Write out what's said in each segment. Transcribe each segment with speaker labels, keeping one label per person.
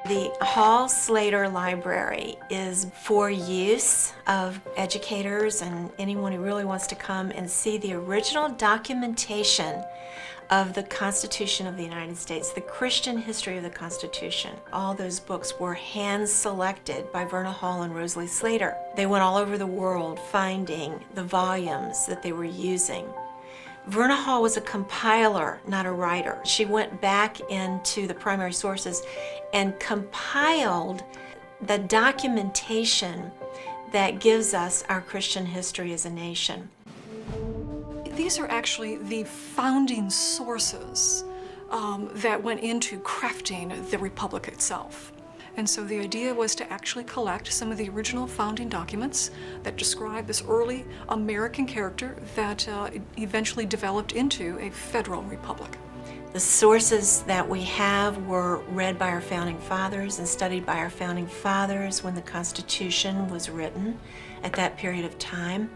Speaker 1: The Hall Slater Library is for use of educators and anyone who really wants to come and see the original documentation of the Constitution of the United States, the Christian history of the Constitution. All those books were hand-selected by Verna Hall and Rosalie Slater. They went all over the world finding the volumes that they were using. Verna Hall was a compiler, not a writer. She went back into the primary sources and compiled the documentation that gives us our Christian history as a nation.
Speaker 2: These are actually the founding sources that went into crafting the Republic itself. And so the idea was to actually collect some of the original founding documents that describe this early American character that eventually developed into a federal republic.
Speaker 1: The sources that we have were read by our founding fathers and studied by our founding fathers when the Constitution was written at that period of time.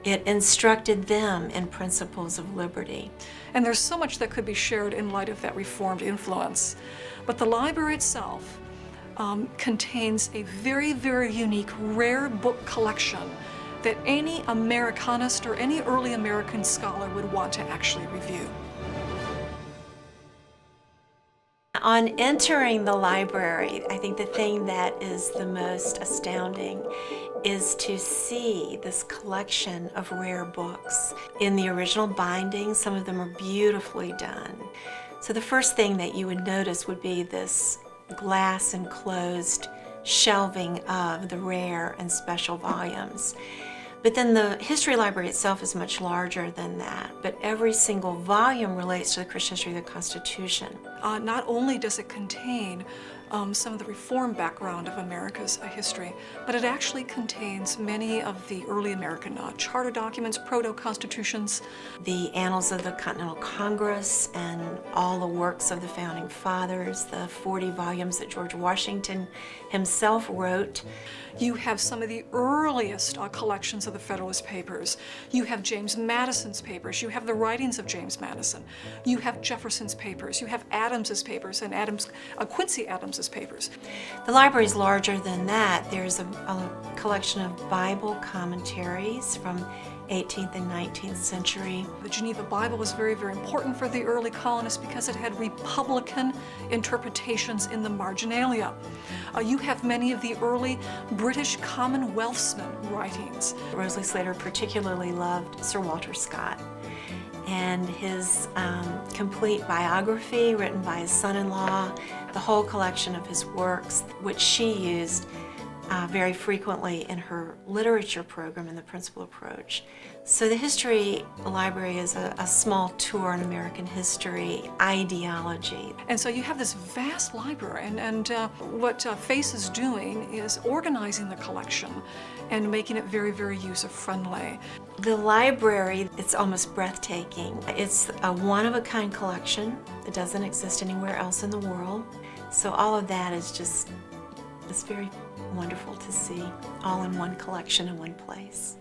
Speaker 1: It instructed them in principles of liberty.
Speaker 2: And there's so much that could be shared in light of that Reformed influence. But the library itself contains a very, very unique, rare book collection that any Americanist or any early American scholar would want to actually review.
Speaker 1: On entering the library, I think the thing that is the most astounding is to see this collection of rare books. In the original bindings, some of them are beautifully done. So the first thing that you would notice would be this glass enclosed shelving of the rare and special volumes. But then the history library itself is much larger than that. But every single volume relates to the Christian history of the Constitution.
Speaker 2: Not only does it contain some of the Reform background of America's history, but it actually contains many of the early American charter documents, proto-constitutions.
Speaker 1: The annals of the Continental Congress and all the works of the Founding Fathers, the 40 volumes that George Washington himself wrote.
Speaker 2: You have some of the earliest collections of the Federalist Papers. You have James Madison's papers. You have the writings of James Madison. You have Jefferson's papers. You have Adams's papers and Quincy Adams's papers.
Speaker 1: The library is larger than that. There's a collection of Bible commentaries from 18th and 19th century.
Speaker 2: The Geneva Bible was very, very important for the early colonists because it had Republican interpretations in the marginalia. You have many of the early British Commonwealthsmen writings.
Speaker 1: Rosalie Slater particularly loved Sir Walter Scott, and his complete biography written by his son-in-law, the whole collection of his works, which she used very frequently in her literature program in the principal approach. So the history library is a small tour in American history ideology.
Speaker 2: And so you have this vast library, and what FACE is doing is organizing the collection and making it very, very user-friendly.
Speaker 1: The library, it's almost breathtaking. It's a one-of-a-kind collection. It doesn't exist anywhere else in the world. So all of that is just, it's very wonderful to see all in one collection in one place.